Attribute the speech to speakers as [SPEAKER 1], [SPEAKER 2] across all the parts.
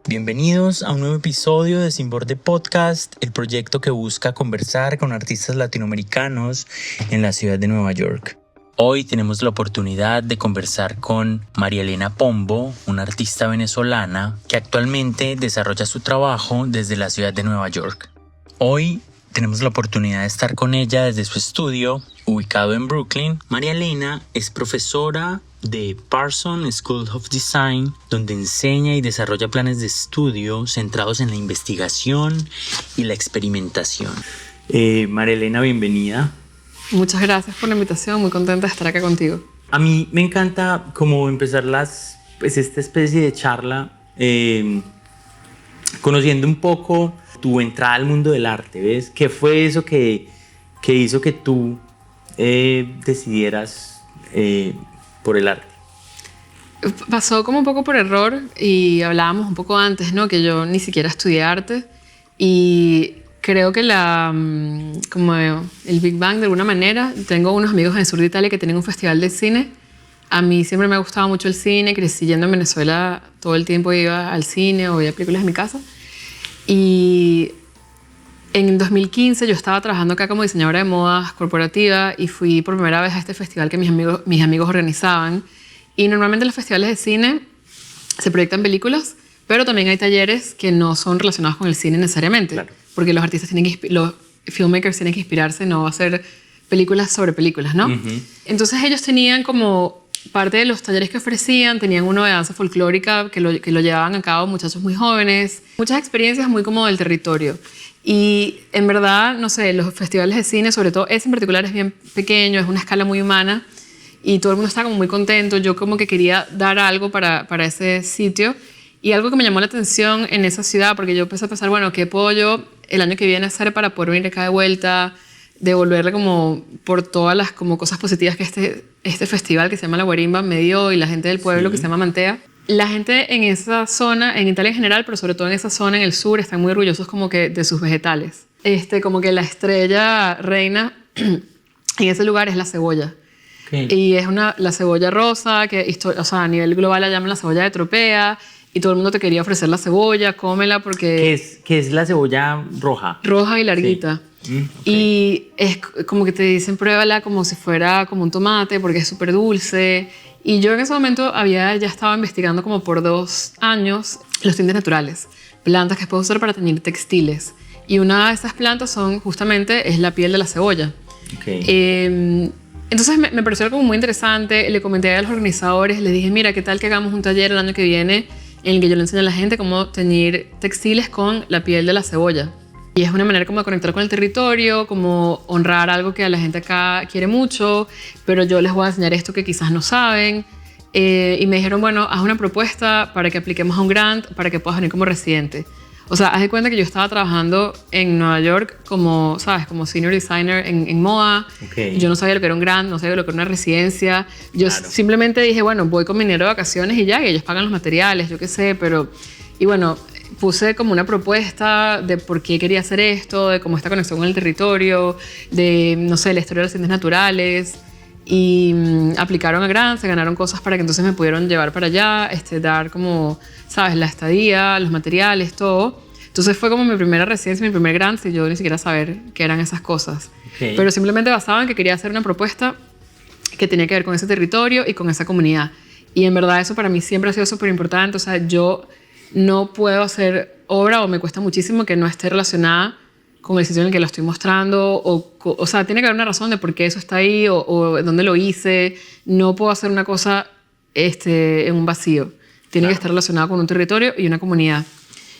[SPEAKER 1] Bienvenidos a un nuevo episodio de Sin Borde Podcast, el proyecto que busca conversar con artistas latinoamericanos en la ciudad de Nueva York. Hoy tenemos la oportunidad de conversar con María Elena Pombo, una artista venezolana que actualmente desarrolla su trabajo desde la ciudad de Nueva York. Hoy tenemos la oportunidad de estar con ella desde su estudio, ubicado en Brooklyn. María Elena es profesora de Parsons School of Design, donde enseña y desarrolla planes de estudio centrados en la investigación y la experimentación. María Elena, bienvenida.
[SPEAKER 2] Muchas gracias por la invitación, muy contenta de estar acá contigo.
[SPEAKER 1] A mí me encanta como empezar esta especie de charla conociendo un poco tu entrada al mundo del arte, ¿ves? ¿Qué fue eso que hizo que tú decidieras por el arte?
[SPEAKER 2] Pasó como un poco por error y hablábamos un poco antes, ¿no? Que yo ni siquiera estudié arte y creo que como el Big Bang de alguna manera, tengo unos amigos en el sur de Italia que tienen un festival de cine. A mí siempre me ha gustado mucho el cine, crecí yendo en Venezuela, todo el tiempo iba al cine o veía películas en mi casa. Y en 2015 yo estaba trabajando acá como diseñadora de modas corporativa y fui por primera vez a este festival que mis amigos organizaban. Y normalmente en los festivales de cine se proyectan películas, pero también hay talleres que no son relacionados con el cine necesariamente. Claro. Porque los artistas los filmmakers tienen que inspirarse, no va a hacer películas sobre películas, ¿no? Uh-huh. Entonces ellos tenían como parte de los talleres que ofrecían, tenían uno de danza folclórica que lo llevaban a cabo muchachos muy jóvenes, muchas experiencias muy como del territorio. Y en verdad, no sé, los festivales de cine, sobre todo ese en particular es bien pequeño, es una escala muy humana y todo el mundo está como muy contento. Yo como que quería dar algo para ese sitio y algo que me llamó la atención en esa ciudad, porque yo empecé a pensar, bueno, ¿qué puedo yo el año que viene hacer para poder venir acá de vuelta, devolverle como por todas las como cosas positivas que este festival que se llama La Guarimba me dio y la gente del pueblo, sí, que se llama Mantea? La gente en esa zona, en Italia en general, pero sobre todo en esa zona en el sur, están muy orgullosos como que de sus vegetales. Como que la estrella reina en ese lugar es la cebolla. Okay. Y es la cebolla rosa, o sea, a nivel global la llaman la cebolla de Tropea, y todo el mundo te quería ofrecer la cebolla, cómela porque...
[SPEAKER 1] ¿Qué es la cebolla roja?
[SPEAKER 2] Roja y larguita. Sí. Okay. Y es como que te dicen pruébala como si fuera como un tomate porque es súper dulce. Y yo en ese momento ya estaba investigando como por 2 años los tintes naturales, plantas que puedo usar para teñir textiles. Y una de esas plantas es la piel de la cebolla. Okay. Entonces me pareció como muy interesante, le comenté a los organizadores, les dije, mira, ¿qué tal que hagamos un taller el año que viene en el que yo le enseño a la gente cómo teñir textiles con la piel de la cebolla? Y es una manera como de conectar con el territorio, como honrar algo que a la gente acá quiere mucho, pero yo les voy a enseñar esto que quizás no saben. Y me dijeron, bueno, haz una propuesta para que apliquemos a un grant, para que puedas venir como residente. O sea, haz de cuenta que yo estaba trabajando en Nueva York como, ¿sabes? Como senior designer en moda. Okay. Yo no sabía lo que era un grant, no sabía lo que era una residencia. Yo simplemente dije, bueno, voy con mi dinero de vacaciones y ya, y ellos pagan los materiales, yo qué sé, pero... Y bueno, puse como una propuesta de por qué quería hacer esto, de cómo esta conexión con el territorio, de, no sé, la historia de los ciencias naturales. Y aplicaron a grant, se ganaron cosas para que entonces me pudieron llevar para allá, dar como, ¿sabes? La estadía, los materiales, todo. Entonces fue como mi primera residencia, mi primer grant, y yo ni siquiera saber qué eran esas cosas. Okay. Pero simplemente basaba en que quería hacer una propuesta que tenía que ver con ese territorio y con esa comunidad. Y en verdad eso para mí siempre ha sido súper importante. O sea, yo no puedo hacer obra o me cuesta muchísimo que no esté relacionada con el sitio en el que lo estoy mostrando, o sea, tiene que haber una razón de por qué eso está ahí o dónde lo hice. No puedo hacer una cosa en un vacío. Tiene que estar relacionado con un territorio y una comunidad.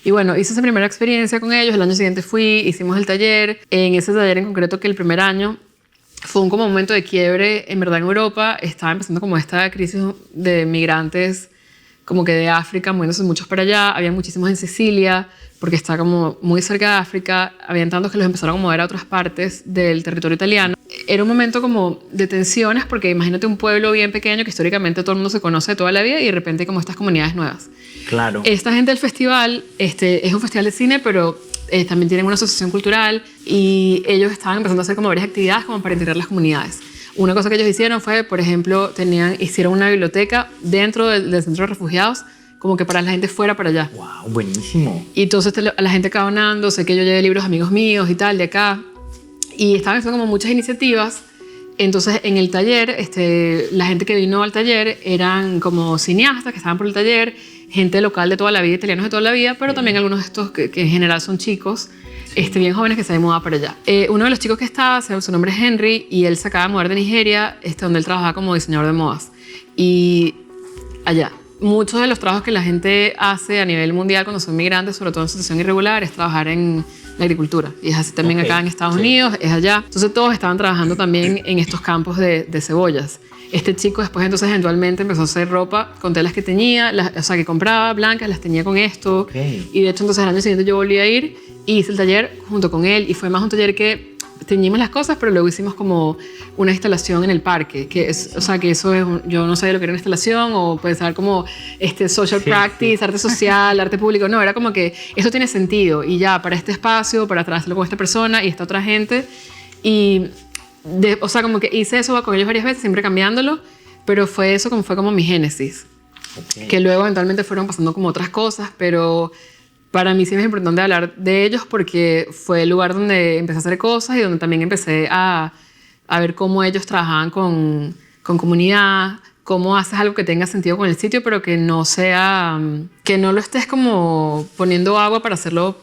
[SPEAKER 2] Y bueno, hice esa primera experiencia con ellos. El año siguiente hicimos el taller. En ese taller en concreto, que el primer año fue un como momento de quiebre, en verdad en Europa estaba empezando como esta crisis de migrantes como que de África, moviéndose muchos para allá. Había muchísimos en Sicilia, porque está como muy cerca de África. Habían tantos que los empezaron a mover a otras partes del territorio italiano. Era un momento como de tensiones, porque imagínate un pueblo bien pequeño que históricamente todo el mundo se conoce de toda la vida y de repente como estas comunidades nuevas.
[SPEAKER 1] Claro.
[SPEAKER 2] Esta gente del festival, es un festival de cine, pero también tienen una asociación cultural y ellos estaban empezando a hacer como varias actividades como para integrar las comunidades. Una cosa que ellos hicieron fue, por ejemplo, hicieron una biblioteca dentro del centro de refugiados como que para la gente fuera para allá.
[SPEAKER 1] Wow, buenísimo.
[SPEAKER 2] Y entonces a la gente acá donando, sé que yo llevé libros a amigos míos y tal, de acá. Y estaban haciendo como muchas iniciativas. Entonces en el taller, la gente que vino al taller eran como cineastas que estaban por el taller, gente local de toda la vida, italianos de toda la vida, pero también algunos de estos que en general son chicos, bien jóvenes que se habían mudado para allá. Uno de los chicos que estaba, su nombre es Henry, y él se acaba de mudar de Nigeria, donde él trabajaba como diseñador de modas. Y allá, muchos de los trabajos que la gente hace a nivel mundial cuando son migrantes, sobre todo en situación irregular, es trabajar en la agricultura. Y es así también acá en Estados Unidos, es allá. Entonces todos estaban trabajando también en estos campos de cebollas. Este chico después entonces eventualmente empezó a hacer ropa con telas que tenía, o sea, que compraba blancas, las tenía con esto. Y de hecho entonces al año siguiente yo volví a ir y hice el taller junto con él. Y fue más un taller que teñimos las cosas, pero luego hicimos como una instalación en el parque, que es, o sea, que eso es, yo no sabía lo que era una instalación, o puede ser como social practice, arte social, arte público, no, era como que eso tiene sentido, y ya, para este espacio, para hacerlo con esta persona y esta otra gente, y, o sea, como que hice eso con ellos varias veces, siempre cambiándolo, pero fue como mi génesis, que luego eventualmente fueron pasando como otras cosas, pero para mí sí es importante hablar de ellos porque fue el lugar donde empecé a hacer cosas y donde también empecé a ver cómo ellos trabajaban con comunidad, cómo haces algo que tenga sentido con el sitio, pero que no sea, que no lo estés como poniendo agua para hacerlo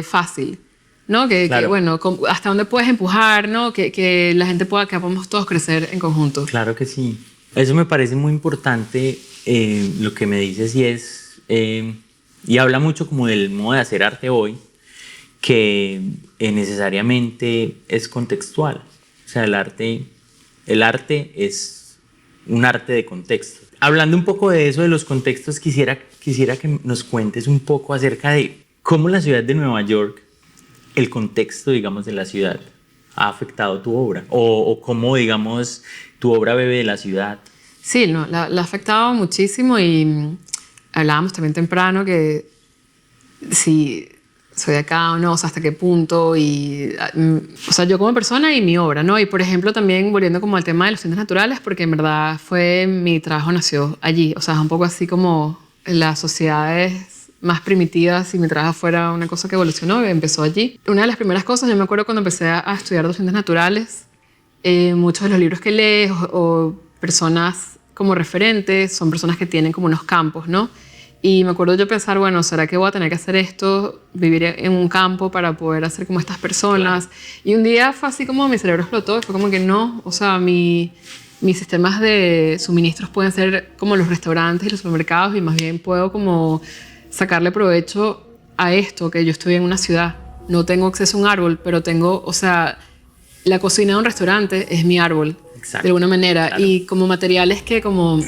[SPEAKER 2] fácil, ¿no?
[SPEAKER 1] Claro.
[SPEAKER 2] Que bueno, hasta dónde puedes empujar, ¿no? Que la gente pueda, que podamos todos crecer en conjunto.
[SPEAKER 1] Claro que sí. Eso me parece muy importante, lo que me dices, y es... y habla mucho como del modo de hacer arte hoy, que necesariamente es contextual. O sea, el arte es un arte de contexto. Hablando un poco de eso, de los contextos, quisiera que nos cuentes un poco acerca de cómo la ciudad de Nueva York, el contexto, digamos, de la ciudad, ha afectado tu obra, o cómo, digamos, tu obra bebe de la ciudad.
[SPEAKER 2] Sí, no, la ha afectado muchísimo, y hablábamos también temprano que si soy de acá o no, o sea, hasta qué punto, y, o sea, yo como persona y mi obra, ¿no? Y por ejemplo también volviendo como al tema de los ciencias naturales, porque en verdad mi trabajo nació allí, o sea, es un poco así como las sociedades más primitivas, si mi trabajo fuera una cosa que evolucionó, empezó allí. Una de las primeras cosas, yo me acuerdo cuando empecé a estudiar ciencias naturales, muchos de los libros que lees o personas como referentes son personas que tienen como unos campos, ¿no? Y me acuerdo yo pensar, bueno, ¿será que voy a tener que hacer esto, vivir en un campo para poder hacer como estas personas? Claro. Y un día fue así como mi cerebro explotó, y fue como que no, o sea, mis sistemas de suministros pueden ser como los restaurantes y los supermercados, y más bien puedo como sacarle provecho a esto, que yo estoy en una ciudad, no tengo acceso a un árbol, pero tengo, o sea, la cocina de un restaurante es mi árbol. Exacto. De alguna manera, claro. Y como materiales que como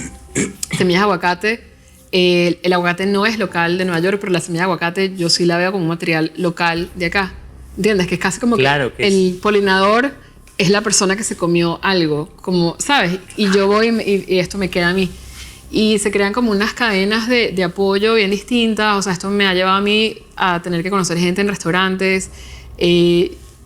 [SPEAKER 2] semillas de aguacate, el aguacate no es local de Nueva York, pero la semilla de aguacate yo sí la veo como un material local de acá, ¿entiendes? Que es casi como claro que el polinador es la persona que se comió algo, como, ¿sabes? Y yo voy y esto me queda a mí, y se crean como unas cadenas de apoyo bien distintas. O sea, esto me ha llevado a mí a tener que conocer gente en restaurantes,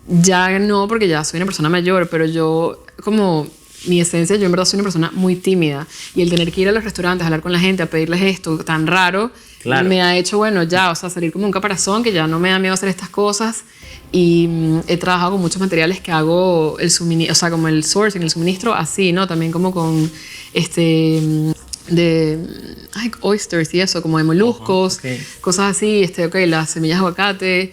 [SPEAKER 2] ya no, porque ya soy una persona mayor, pero yo como mi esencia, yo en verdad soy una persona muy tímida, y el tener que ir a los restaurantes, a hablar con la gente, a pedirles esto tan raro, claro, me ha hecho, bueno, ya, o sea, salir como un caparazón, que ya no me da miedo hacer estas cosas. Y he trabajado con muchos materiales que hago el suministro, o sea, como el sourcing, el suministro, así, ¿no? También como con oysters y eso, como de moluscos, okay, cosas así, las semillas de aguacate,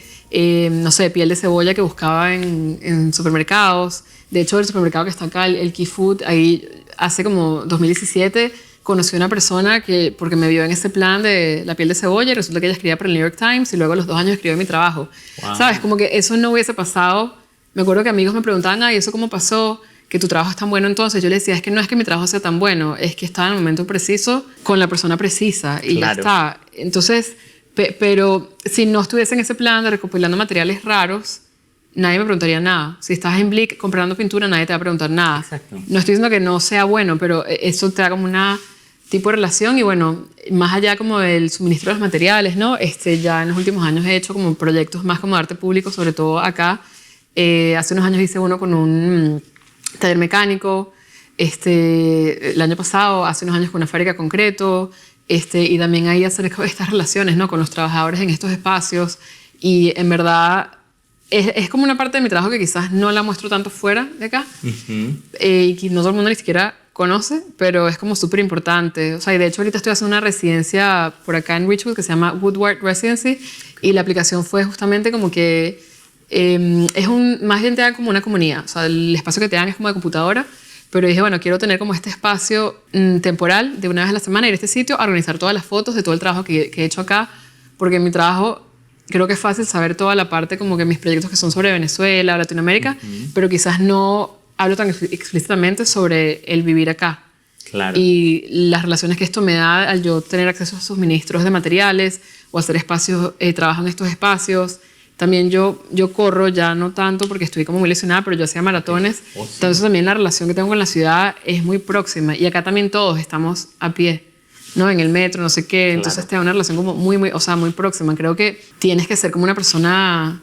[SPEAKER 2] no sé, piel de cebolla que buscaba en supermercados. De hecho, el supermercado que está acá, el Key Food, ahí hace como 2017 conocí a una persona que, porque me vio en ese plan de la piel de cebolla, y resulta que ella escribía para el New York Times, y luego a los 2 años escribió mi trabajo. Wow. ¿Sabes? Como que eso no hubiese pasado. Me acuerdo que amigos me preguntaban, ay, ¿eso cómo pasó? Que tu trabajo es tan bueno. Entonces yo les decía, es que no es que mi trabajo sea tan bueno, es que estaba en el momento preciso con la persona precisa, y claro, ya está. Entonces, pero si no estuviese en ese plan de recopilando materiales raros, nadie me preguntaría nada. Si estás en Blick comprando pintura, nadie te va a preguntar nada. Exacto. No estoy diciendo que no sea bueno, pero eso te da como una tipo de relación. Y bueno, más allá como del suministro de los materiales, ¿no? Ya en los últimos años he hecho como proyectos más como de arte público, sobre todo acá. Hace unos años hice uno con un taller mecánico. El año pasado, hace unos años, con una fábrica de concreto. y también ahí hacer estas relaciones, ¿no? Con los trabajadores en estos espacios. Y en verdad es como una parte de mi trabajo que quizás no la muestro tanto fuera de acá. Y que no todo el mundo ni siquiera conoce, pero es como súper importante. O sea, y de hecho ahorita estoy haciendo una residencia por acá en Richwood que se llama Woodward Residency, y la aplicación fue justamente como que más bien te dan como una comunidad. O sea, el espacio que te dan es como de computadora, pero dije, bueno, quiero tener como este espacio temporal de una vez a la semana, ir a este sitio a organizar todas las fotos de todo el trabajo que he hecho acá, porque en mi trabajo creo que es fácil saber toda la parte como que mis proyectos que son sobre Venezuela o Latinoamérica, pero quizás no hablo tan explícitamente sobre el vivir acá.
[SPEAKER 1] Claro.
[SPEAKER 2] Y las relaciones que esto me da al yo tener acceso a suministros de materiales o hacer espacios, trabajo en estos espacios. También yo corro, ya no tanto porque estoy como muy lesionada, pero yo hacía maratones.
[SPEAKER 1] Oh, sí.
[SPEAKER 2] Entonces también la relación que tengo con la ciudad es muy próxima. Y acá también todos estamos a pie, ¿no? En el metro, no sé qué.
[SPEAKER 1] Claro.
[SPEAKER 2] Entonces te da una relación como muy próxima. Creo que tienes que ser como una persona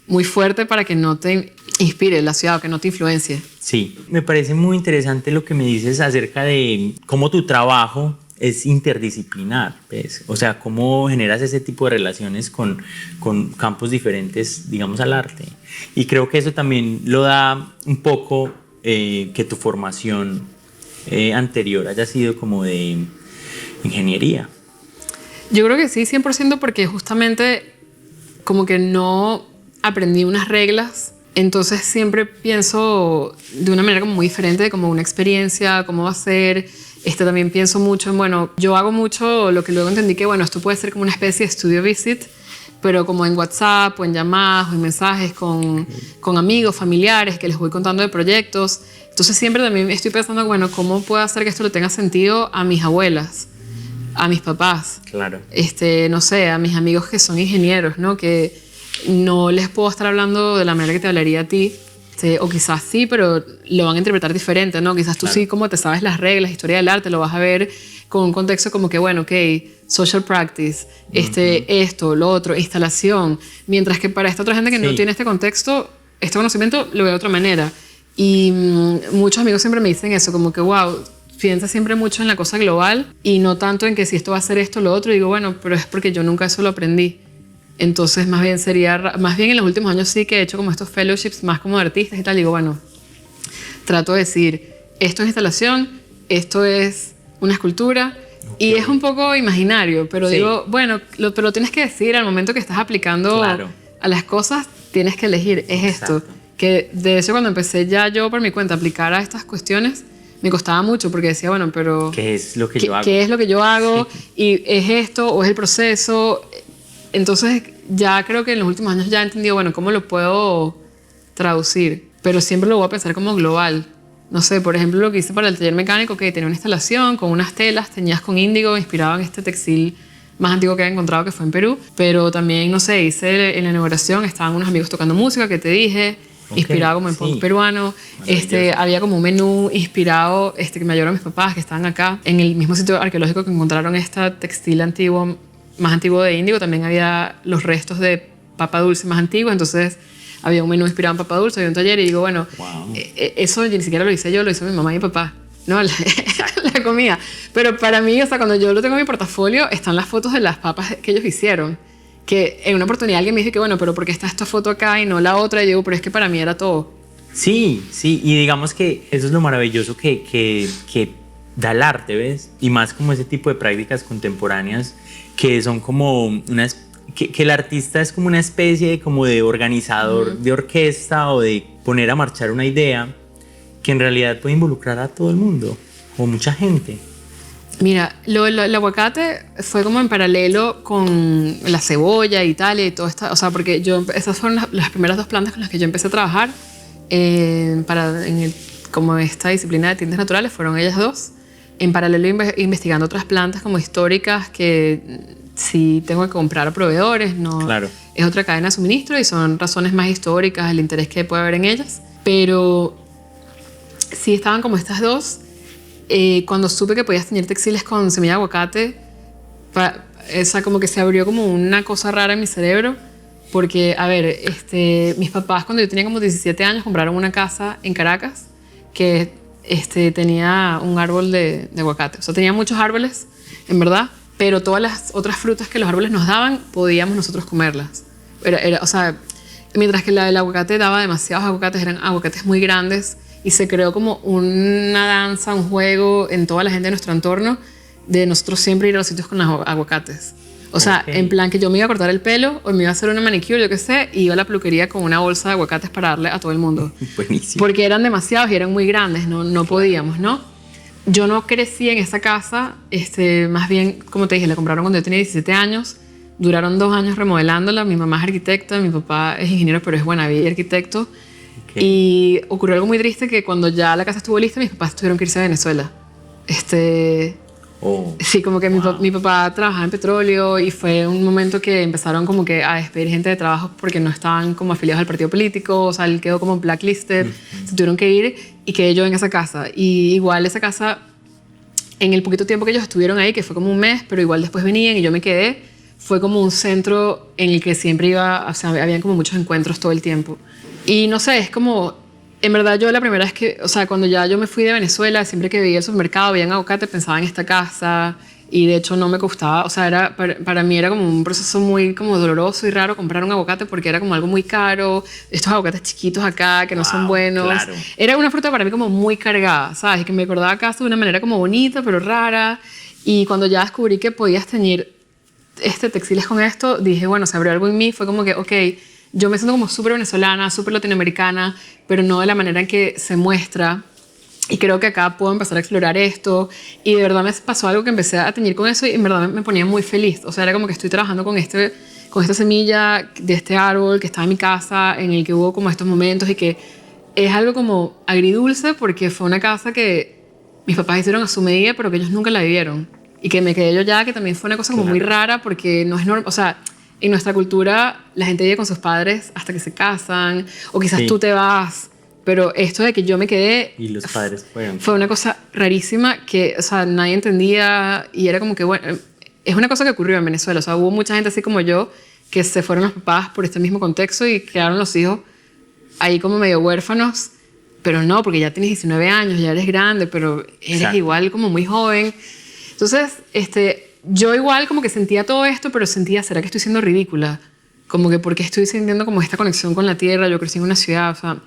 [SPEAKER 2] muy fuerte para que no te inspire la ciudad o que no te influencie.
[SPEAKER 1] Sí, me parece muy interesante lo que me dices acerca de cómo tu trabajo es interdisciplinar, ¿ves? O sea, cómo generas ese tipo de relaciones con campos diferentes, digamos, al arte. Y creo que eso también lo da un poco que tu formación anterior haya sido como de ingeniería.
[SPEAKER 2] Yo creo que sí, 100%, porque justamente como que no aprendí unas reglas. Entonces siempre pienso de una manera como muy diferente, como una experiencia, cómo va a ser. También pienso mucho en, bueno, yo hago mucho lo que luego entendí que, bueno, esto puede ser como una especie de studio visit, pero como en WhatsApp o en llamadas o en mensajes con amigos, familiares que les voy contando de proyectos. Entonces siempre también estoy pensando, bueno, ¿cómo puedo hacer que esto le tenga sentido a mis abuelas, a mis papás?
[SPEAKER 1] Claro.
[SPEAKER 2] No sé, a mis amigos que son ingenieros, ¿no? Que no les puedo estar hablando de la manera que te hablaría a ti. O quizás sí, pero lo van a interpretar diferente, ¿no? Quizás tú
[SPEAKER 1] claro.
[SPEAKER 2] sí, como te sabes las reglas, historia del arte, lo vas a ver con un contexto como que, bueno, ok, social practice, esto, lo otro, instalación. Mientras que para esta otra gente que no tiene este contexto, este conocimiento, lo ve de otra manera. Y muchos amigos siempre me dicen eso, como que, wow, piensa siempre mucho en la cosa global y no tanto en que si esto va a ser esto o lo otro. Y digo, bueno, pero es porque yo nunca eso lo aprendí. Entonces, más bien en los últimos años sí que he hecho como estos fellowships más como de artistas y tal. Digo, bueno, trato de decir, esto es instalación, esto es una escultura, y es un poco imaginario, pero digo, bueno, pero lo tienes que decir al momento que estás aplicando a las cosas, tienes que elegir, es esto. Que de hecho cuando empecé ya yo por mi cuenta a aplicar a estas cuestiones, me costaba mucho porque decía, bueno, pero
[SPEAKER 1] ¿qué es lo que yo hago?
[SPEAKER 2] ¿Qué es lo que yo hago? ¿Y es esto o es el proceso? Entonces ya creo que en los últimos años ya he entendido, bueno, cómo lo puedo traducir, pero siempre lo voy a pensar como global. No sé, por ejemplo, lo que hice para el taller mecánico, que tenía una instalación con unas telas, teñidas con índigo, inspirado en este textil más antiguo que he encontrado, que fue en Perú. Pero también, no sé, hice en la inauguración, estaban unos amigos tocando música, que te dije, inspirado como en punk peruano. Había como un menú inspirado que me ayudaron mis papás, que estaban acá. En el mismo sitio arqueológico que encontraron este textil antiguo, más antiguo de índigo, también había los restos de papa dulce más antiguos. Entonces había un menú inspirado en papa dulce, había un taller, y digo, bueno, eso ni siquiera lo hice yo, lo hizo mi mamá y mi papá, ¿no? La comida. Pero para mí, o sea, cuando yo lo tengo en mi portafolio, están las fotos de las papas que ellos hicieron. Que en una oportunidad alguien me dice que, bueno, pero ¿por qué está esta foto acá y no la otra? Y digo, pero es que para mí era todo.
[SPEAKER 1] Sí, y digamos que eso es lo maravilloso que da el arte, ¿ves? Y más como ese tipo de prácticas contemporáneas que son como que el artista es como una especie como de organizador de orquesta o de poner a marchar una idea que en realidad puede involucrar a todo el mundo o mucha gente.
[SPEAKER 2] Mira, el aguacate fue como en paralelo con la cebolla y tal, y todo esto, o sea, porque esas fueron las primeras 2 plantas con las que yo empecé a trabajar como esta disciplina de tintes naturales, fueron ellas 2. En paralelo investigando otras plantas como históricas que sí tengo que comprar a proveedores, no,
[SPEAKER 1] claro.
[SPEAKER 2] Es otra cadena de suministro y son razones más históricas, el interés que puede haber en ellas. Pero sí estaban como estas 2. Cuando supe que podías teñir textiles con semilla de aguacate, esa como que se abrió como una cosa rara en mi cerebro, porque, a ver, mis papás cuando yo tenía como 17 años compraron una casa en Caracas que tenía un árbol de aguacate. O sea, tenía muchos árboles, en verdad, pero todas las otras frutas que los árboles nos daban, podíamos nosotros comerlas. O sea, mientras que la del aguacate daba demasiados aguacates, eran aguacates muy grandes, y se creó como una danza, un juego en toda la gente de nuestro entorno, de nosotros siempre ir a los sitios con aguacates. O sea, en plan que yo me iba a cortar el pelo o me iba a hacer una manicure, yo qué sé, y iba a la peluquería con una bolsa de aguacates para darle a todo el mundo.
[SPEAKER 1] Buenísimo.
[SPEAKER 2] Porque eran demasiados y eran muy grandes, no podíamos, ¿no? Yo no crecí en esa casa, más bien, como te dije, la compraron cuando yo tenía 17 años. Duraron 2 años remodelándola. Mi mamá es arquitecta, mi papá es ingeniero, pero es buena vida y arquitecto. Okay. Y ocurrió algo muy triste, que cuando ya la casa estuvo lista, mis papás tuvieron que irse a Venezuela. Sí, como que mi papá trabajaba en petróleo, y fue un momento que empezaron como que a despedir gente de trabajo porque no estaban como afiliados al partido político. O sea, él quedó como blacklisted. Se tuvieron que ir y quedé yo en esa casa. Y igual esa casa, en el poquito tiempo que ellos estuvieron ahí, que fue como un mes, pero igual después venían y yo me quedé, fue como un centro en el que siempre iba, o sea, habían como muchos encuentros todo el tiempo. Y no sé, es como... En verdad, yo la primera vez que, o sea, cuando ya yo me fui de Venezuela, siempre que veía el supermercado, veía un aguacate, pensaba en esta casa, y de hecho no me gustaba. O sea, para mí era como un proceso muy como doloroso y raro comprar un aguacate, porque era como algo muy caro, estos aguacates chiquitos acá que no son buenos. Claro. Era una fruta para mí como muy cargada, ¿sabes? Que me acordaba acá de una manera como bonita, pero rara. Y cuando ya descubrí que podías teñir textiles con esto, dije, bueno, se abrió algo en mí. Fue como que, ok, yo me siento como súper venezolana, súper latinoamericana, pero no de la manera en que se muestra. Y creo que acá puedo empezar a explorar esto. Y de verdad me pasó algo que empecé a teñir con eso, y en verdad me ponía muy feliz. O sea, era como que estoy trabajando con esta semilla de este árbol que estaba en mi casa, en el que hubo como estos momentos, y que es algo como agridulce, porque fue una casa que mis papás hicieron a su medida, pero que ellos nunca la vivieron. Y que me quedé yo ya, que también fue una cosa como muy rara, porque no es normal. O sea, en nuestra cultura la gente vive con sus padres hasta que se casan, o quizás tú te vas, pero esto de que yo me quedé
[SPEAKER 1] y los padres
[SPEAKER 2] fue una cosa rarísima que, o sea, nadie entendía, y era como que, bueno, es una cosa que ocurrió en Venezuela. O sea, hubo mucha gente así como yo que se fueron los papás por este mismo contexto y quedaron los hijos ahí como medio huérfanos, pero no, porque ya tienes 19 años, ya eres grande, pero eres igual como muy joven. Entonces, yo igual como que sentía todo esto, pero sentía, ¿será que estoy siendo ridícula? Como que, ¿por qué estoy sintiendo como esta conexión con la tierra? Yo crecí en una ciudad, o sea...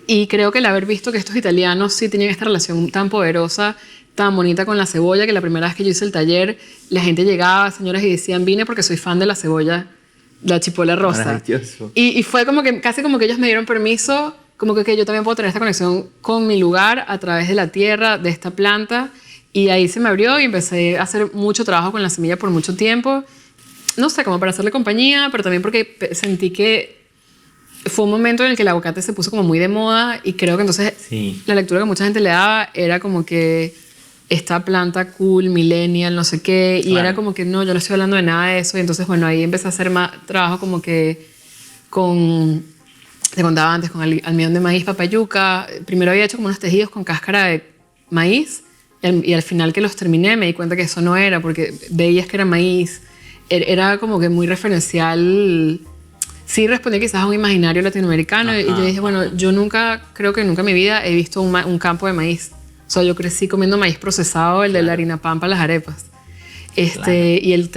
[SPEAKER 2] Y creo que el haber visto que estos italianos sí tenían esta relación tan poderosa, tan bonita con la cebolla, que la primera vez que yo hice el taller, la gente llegaba, señoras, y decían, vine porque soy fan de la cebolla, la chipola rosa. Y fue como que, casi como que ellos me dieron permiso, como que yo también puedo tener esta conexión con mi lugar a través de la tierra, de esta planta. Y ahí se me abrió y empecé a hacer mucho trabajo con la semilla por mucho tiempo. No sé, como para hacerle compañía, pero también porque sentí que fue un momento en el que el aguacate se puso como muy de moda, y creo que entonces la lectura que mucha gente le daba era como que esta planta cool, millennial, no sé qué, y era como que no, yo no estoy hablando de nada de eso. Y entonces, bueno, ahí empecé a hacer más trabajo como que te contaba antes, con almidón de maíz, papayuca. Primero había hecho como unos tejidos con cáscara de maíz, y al final que los terminé me di cuenta que eso no era, porque veías que era maíz. Era como que muy referencial. Sí, respondí quizás a un imaginario latinoamericano. Y yo dije, bueno, yo creo que nunca en mi vida he visto un campo de maíz. O sea, yo crecí comiendo maíz procesado, el de la harina pan para las arepas. Y el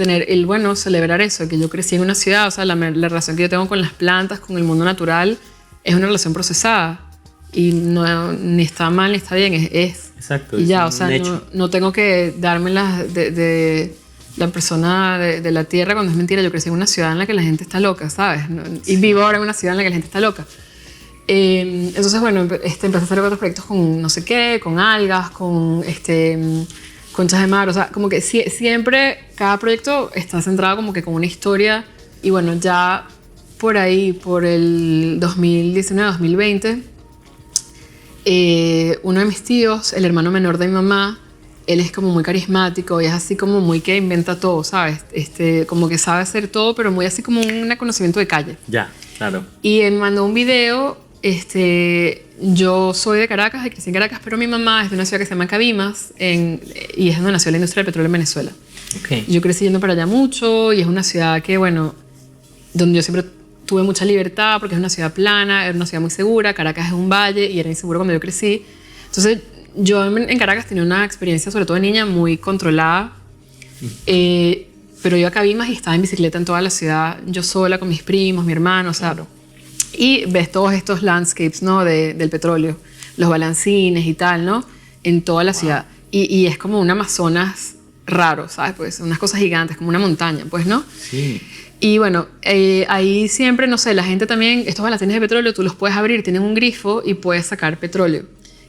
[SPEAKER 2] celebrar eso, que yo crecí en una ciudad. O sea, la relación que yo tengo con las plantas, con el mundo natural, es una relación procesada. Y no, ni está mal ni está bien, es.
[SPEAKER 3] Exacto.
[SPEAKER 2] Y ya, o sea, no tengo que dármelas de la persona de la tierra cuando es mentira. Yo crecí en una ciudad en la que la gente está loca, ¿sabes? Y vivo ahora en una ciudad en la que la gente está loca. Entonces, bueno, empecé a hacer otros proyectos con no sé qué, con algas, con conchas de mar. O sea, como que siempre cada proyecto está centrado como que con una historia. Y bueno, ya por ahí, por el 2019-2020, uno de mis tíos, el hermano menor de mi mamá, él es como muy carismático y es así como muy que inventa todo, ¿sabes? Como que sabe hacer todo, pero muy así como un conocimiento de calle.
[SPEAKER 3] Ya, claro.
[SPEAKER 2] Y él mandó un video. Yo soy de Caracas, crecí en Caracas, pero mi mamá es de una ciudad que se llama Cabimas, y es donde nació la industria del petróleo en Venezuela.
[SPEAKER 3] Okay.
[SPEAKER 2] Yo crecí yendo para allá mucho, y es una ciudad que, bueno, donde yo siempre tuve mucha libertad, porque es una ciudad plana, era una ciudad muy segura. Caracas es un valle y era inseguro cuando yo crecí. Entonces, yo en Caracas tenía una experiencia, sobre todo de niña, muy controlada. Pero iba a Cabimas y estaba en bicicleta en toda la ciudad, yo sola con mis primos, mi hermano, o sea, y ves todos estos landscapes, ¿no? Del petróleo, los balancines y tal, ¿no? En toda la ciudad. Y es como un Amazonas raro, ¿sabes? Pues unas cosas gigantes, como una montaña, pues, ¿no?
[SPEAKER 1] Sí.
[SPEAKER 2] Y bueno, ahí siempre, no sé, la gente también, estos balancines de petróleo, tú los puedes abrir, tienen un grifo y puedes sacar petróleo.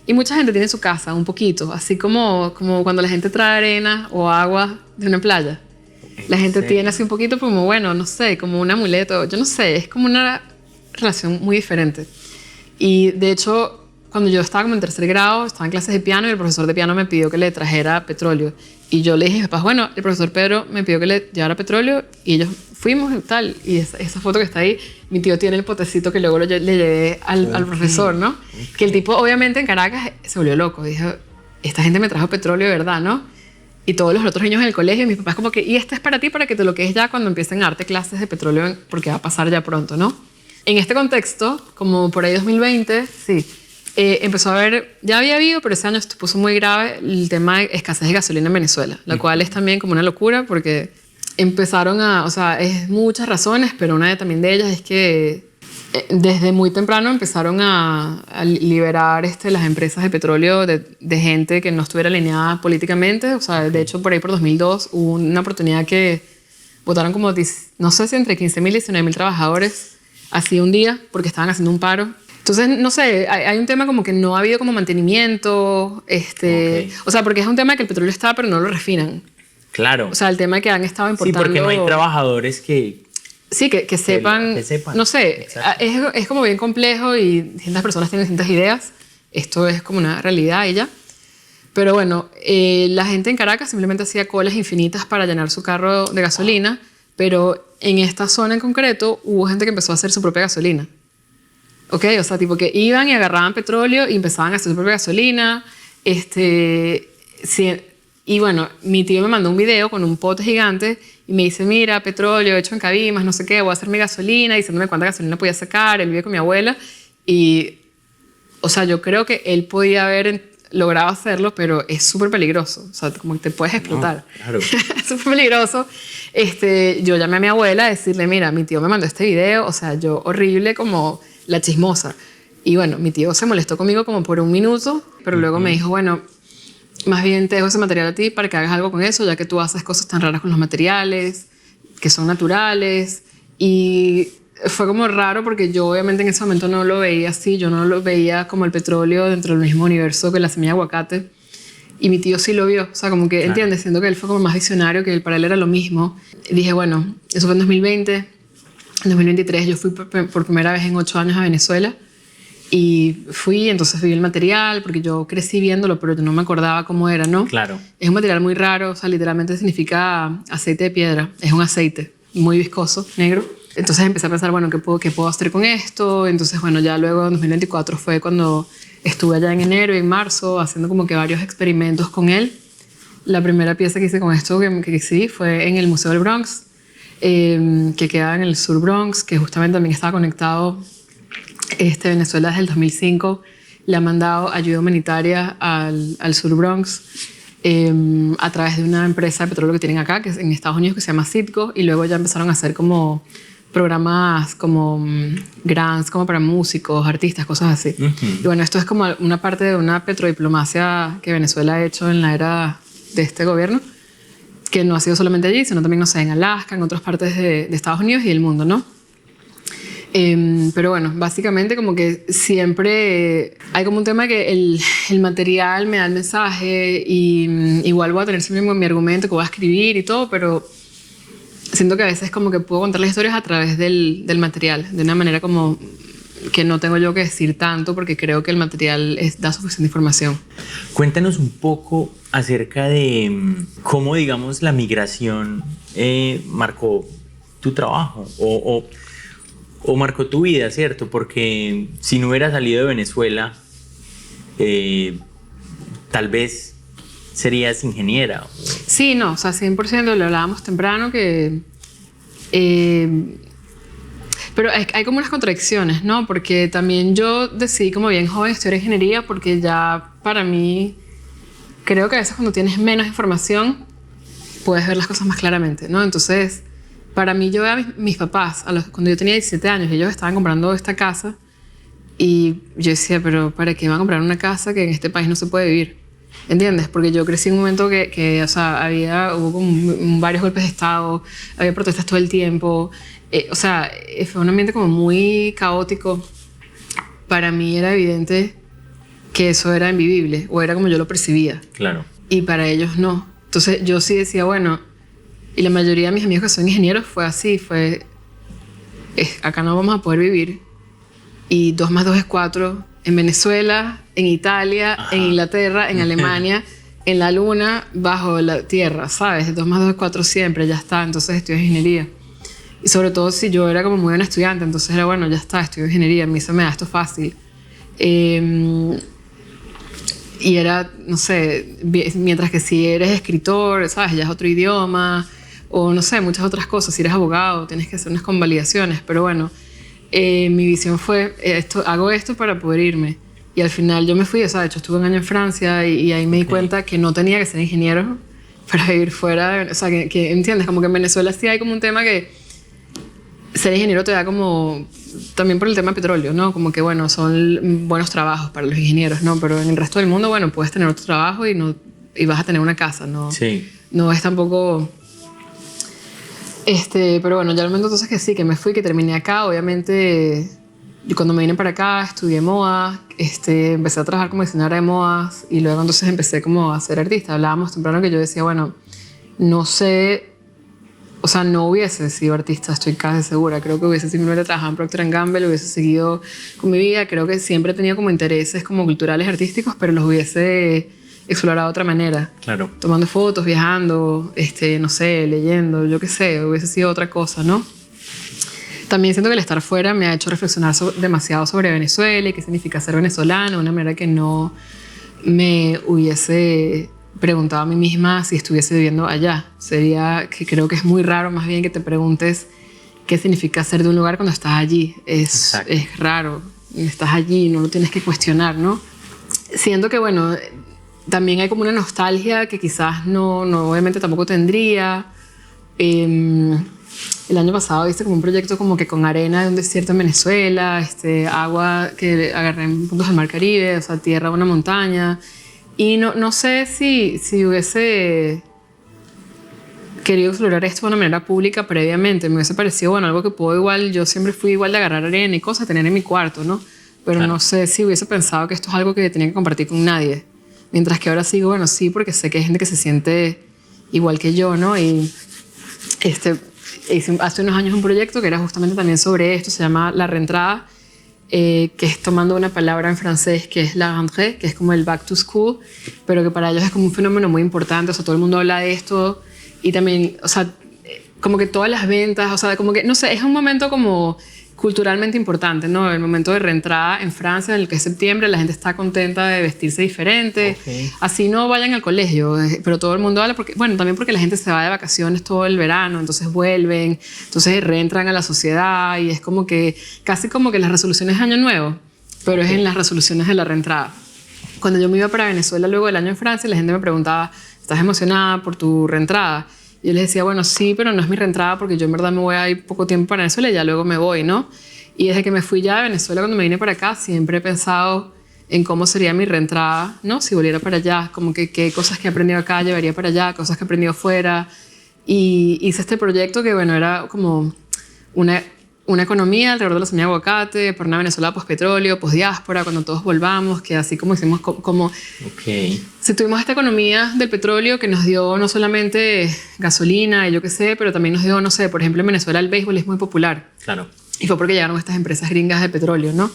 [SPEAKER 2] Y mucha gente tiene en su casa un poquito, así como cuando la gente trae arena o agua de una playa. La gente tiene así un poquito como, bueno, no sé, como un amuleto, yo no sé, es como una relación muy diferente. Y de hecho, cuando yo estaba como en 3er grado, estaba en clases de piano y el profesor de piano me pidió que le trajera petróleo. Y yo le dije, papá, bueno, el profesor Pedro me pidió que le llevara petróleo y ellos fuimos y tal. Y esa foto que está ahí, mi tío tiene el potecito que luego le llevé al profesor, ¿no? Que el tipo, obviamente, en Caracas se volvió loco. Dijo, esta gente me trajo petróleo de verdad, ¿no? Y todos los otros niños en el colegio, mis papás como que, y este es para ti, para que te lo quedes ya cuando empiecen a darte clases de petróleo, porque va a pasar ya pronto, ¿no? En este contexto, como por ahí 2020, sí, empezó a haber, ya había habido, pero ese año se puso muy grave el tema de escasez de gasolina en Venezuela, la cual es también como una locura porque empezaron o sea, es muchas razones, pero una también de ellas es que desde muy temprano empezaron a liberar las empresas de petróleo de gente que no estuviera alineada políticamente. O sea, de hecho, por ahí por 2002 hubo una oportunidad que votaron como, no sé si entre 15.000 y 19.000 trabajadores así un día porque estaban haciendo un paro. Entonces, no sé, hay un tema como que no ha habido como mantenimiento, o sea, porque es un tema que el petróleo está, pero no lo refinan.
[SPEAKER 1] Claro.
[SPEAKER 2] O sea, el tema de que han estado importando...
[SPEAKER 1] Sí, porque no hay trabajadores que...
[SPEAKER 2] Sí, que sepan, no sé, es como bien complejo y distintas personas tienen distintas ideas. Esto es como una realidad y ya. Pero bueno, la gente en Caracas simplemente hacía colas infinitas para llenar su carro de gasolina, pero en esta zona en concreto hubo gente que empezó a hacer su propia gasolina. ¿Ok? O sea, tipo que iban y agarraban petróleo y empezaban a hacer su propia gasolina. Sí, y bueno, mi tío me mandó un video con un pote gigante y me dice, mira, petróleo hecho en Cabimas, no sé qué, voy a hacer mi gasolina, diciéndome cuánta gasolina podía sacar. Él vive con mi abuela y, o sea, yo creo que él podía haber logrado hacerlo, pero es súper peligroso. O sea, como que te puedes explotar.
[SPEAKER 1] No, claro.
[SPEAKER 2] Es súper peligroso. Yo llamé a mi abuela a decirle, mira, mi tío me mandó este video, o sea, yo horrible como la chismosa. Y bueno, mi tío se molestó conmigo como por un minuto, pero luego me dijo, bueno, más bien te dejo ese material a ti para que hagas algo con eso, ya que tú haces cosas tan raras con los materiales, que son naturales. Y fue como raro porque yo obviamente en ese momento no lo veía así, yo no lo veía como el petróleo dentro del mismo universo que la semilla de aguacate. Y mi tío sí lo vio, o sea, como que, claro, ¿entiendes? Siento que él fue como más visionario, que para él era lo mismo. Y dije, bueno, eso fue en 2020. En 2023 yo fui por primera vez en 8 años a Venezuela. Y fui, entonces vi el material, porque yo crecí viéndolo, pero yo no me acordaba cómo era, ¿no?
[SPEAKER 1] Claro.
[SPEAKER 2] Es un material muy raro, o sea, literalmente significa aceite de piedra. Es un aceite muy viscoso, negro. Entonces empecé a pensar, bueno, ¿qué puedo hacer con esto? Entonces, bueno, ya luego en 2024 fue cuando estuve allá en enero y en marzo haciendo como que varios experimentos con él. La primera pieza que hice con esto que exhibí fue en el Museo del Bronx, que queda en el Sur Bronx, que justamente también estaba conectado. Venezuela desde el 2005 le ha mandado ayuda humanitaria al Sur Bronx a través de una empresa de petróleo que tienen acá, que es en Estados Unidos, que se llama Citgo, y luego ya empezaron a hacer como programas como grants como para músicos, artistas, cosas así. Y bueno, esto es como una parte de una petrodiplomacia que Venezuela ha hecho en la era de este gobierno, que no ha sido solamente allí, sino también, no sé, en Alaska, en otras partes de Estados Unidos y del mundo, ¿no? Pero bueno, básicamente como que siempre hay como un tema que el material me da el mensaje y igual voy a tener siempre mi argumento que voy a escribir y todo, pero siento que a veces como que puedo contar las historias a través del material, de una manera como que no tengo yo que decir tanto porque creo que el material da suficiente información.
[SPEAKER 1] Cuéntanos un poco acerca de cómo, digamos, la migración marcó tu trabajo o marcó tu vida, ¿cierto? Porque si no hubiera salido de Venezuela, tal vez serías ingeniera.
[SPEAKER 2] Sí, no, o sea, 100% lo hablábamos temprano que... pero hay como unas contradicciones, ¿no? Porque también yo decidí como bien joven estudiar ingeniería porque ya para mí creo que a veces cuando tienes menos información puedes ver las cosas más claramente, ¿no? Entonces, para mí, yo veía a mis papás, cuando yo tenía 17 años, ellos estaban comprando esta casa y yo decía, pero ¿para qué van a comprar una casa que en este país no se puede vivir? ¿Entiendes? Porque yo crecí en un momento que o sea, hubo como varios golpes de estado, había protestas todo el tiempo, o sea, fue un ambiente como muy caótico. Para mí era evidente que eso era invivible, o era como yo lo percibía.
[SPEAKER 1] Claro.
[SPEAKER 2] Y para ellos no. Entonces yo sí decía, bueno, y la mayoría de mis amigos que son ingenieros fue así, acá no vamos a poder vivir. Y 2 más 2 es 4, en Venezuela, en Italia, ajá, en Inglaterra, en Alemania, en la luna, bajo la tierra, ¿sabes? 2 más 2 es 4 siempre, ya está, entonces estudio ingeniería. Y sobre todo si yo era como muy buena estudiante, entonces era bueno, ya está, estudio ingeniería, a mí se me da esto fácil. Y era, no sé, mientras que si eres escritor, ¿sabes? Ya es otro idioma, o no sé, muchas otras cosas. Si eres abogado, tienes que hacer unas convalidaciones, pero bueno, mi visión fue, hago esto para poder irme. Y al final yo me fui, o sea, de hecho estuve un año en Francia y ahí me di cuenta que no tenía que ser ingeniero para vivir fuera, o sea, que entiendes, como que en Venezuela sí hay como un tema que ser ingeniero te da como, también por el tema petróleo, ¿no? Como que, bueno, son buenos trabajos para los ingenieros, ¿no? Pero en el resto del mundo, bueno, puedes tener otro trabajo y vas a tener una casa, ¿no?
[SPEAKER 1] Sí.
[SPEAKER 2] No es tampoco... pero bueno, ya al momento entonces que sí, que me fui, que terminé acá, obviamente... Y cuando me vine para acá, estudié moda, empecé a trabajar como diseñadora de modas y luego entonces empecé como a ser artista. Hablábamos temprano que yo decía, bueno, no sé... O sea, no hubiese sido artista, estoy casi segura. Creo que hubiese simplemente trabajado en Procter & Gamble, hubiese seguido con mi vida. Creo que siempre he tenido como intereses como culturales, artísticos, pero los hubiese explorado de otra manera.
[SPEAKER 1] Claro.
[SPEAKER 2] Tomando fotos, viajando, no sé, leyendo, yo qué sé, hubiese sido otra cosa, ¿no? También siento que el estar fuera me ha hecho reflexionar demasiado sobre Venezuela y qué significa ser venezolana, de una manera que no me hubiese... preguntaba a mí misma si estuviese viviendo allá. Sería que creo que es muy raro más bien que te preguntes qué significa ser de un lugar cuando estás allí. Es raro. Estás allí, no lo tienes que cuestionar, ¿no? Siento que, bueno, también hay como una nostalgia que quizás no obviamente tampoco tendría. El año pasado hice como un proyecto como que con arena de un desierto en Venezuela, agua que agarré en puntos del Mar Caribe, o sea, tierra, una montaña. Y no sé si hubiese querido explorar esto de una manera pública previamente. Me hubiese parecido, bueno, algo que puedo igual... Yo siempre fui igual de agarrar arena y cosas, tener en mi cuarto, ¿no? Pero claro, no sé si hubiese pensado que esto es algo que tenía que compartir con nadie. Mientras que ahora sigo, bueno, sí, porque sé que hay gente que se siente igual que yo, ¿no? Y hice hace unos años un proyecto que era justamente también sobre esto. Se llama La Reentrada. Que es tomando una palabra en francés que es la rentrée, que es como el back to school, pero que para ellos es como un fenómeno muy importante. O sea, todo el mundo habla de esto y también, o sea, como que todas las ventas, o sea, como que, no sé, es un momento como culturalmente importante, ¿no? El momento de reentrada en Francia, en el que es septiembre, la gente está contenta de vestirse diferente. Okay. Así no vayan al colegio, pero todo el mundo habla porque, bueno, también porque la gente se va de vacaciones todo el verano, entonces vuelven, entonces reentran a la sociedad y es como que, casi como que las resoluciones de Año Nuevo, pero es en las resoluciones de la reentrada. Cuando yo me iba para Venezuela luego del año en Francia, la gente me preguntaba, ¿estás emocionada por tu reentrada? Y yo les decía, bueno, sí, pero no es mi reentrada porque yo en verdad me voy a ir poco tiempo para Venezuela y ya luego me voy, ¿no? Y desde que me fui ya de Venezuela, cuando me vine para acá, siempre he pensado en cómo sería mi reentrada, ¿no? Si volviera para allá, como que qué cosas que he aprendido acá llevaría para allá, cosas que he aprendido fuera. Y hice este proyecto que, bueno, era como una economía alrededor de la semilla de aguacate, para una Venezuela post-petróleo, post-diáspora, cuando todos volvamos, que así como hicimos como...
[SPEAKER 1] Okay.
[SPEAKER 2] Si tuvimos esta economía del petróleo que nos dio no solamente gasolina y yo qué sé, pero también nos dio, no sé, por ejemplo, en Venezuela el béisbol es muy popular.
[SPEAKER 1] Claro.
[SPEAKER 2] Y fue porque llegaron estas empresas gringas de petróleo, ¿no?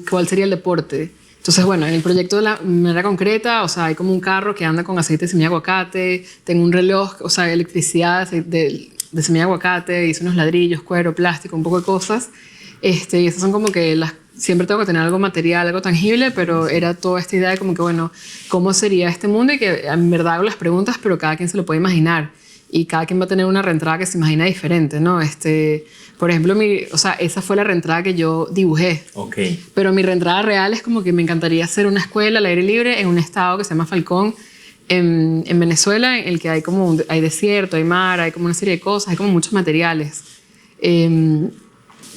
[SPEAKER 2] ¿Cuál sería el deporte? Entonces, bueno, en el proyecto de la manera concreta, o sea, hay como un carro que anda con aceite de semilla de aguacate, tengo un reloj, o sea, electricidad de semilla de aguacate, hice unos ladrillos, cuero, plástico, un poco de cosas. Y esas son como que siempre tengo que tener algo material, algo tangible, pero era toda esta idea de como que, bueno, ¿cómo sería este mundo? Y que en verdad hago las preguntas, pero cada quien se lo puede imaginar. Y cada quien va a tener una reentrada que se imagina diferente, ¿no? Por ejemplo, o sea, esa fue la reentrada que yo dibujé.
[SPEAKER 1] Okay.
[SPEAKER 2] Pero mi reentrada real es como que me encantaría hacer una escuela al aire libre en un estado que se llama Falcón, en Venezuela, en el que hay como hay desierto, hay mar, hay como una serie de cosas, hay como muchos materiales.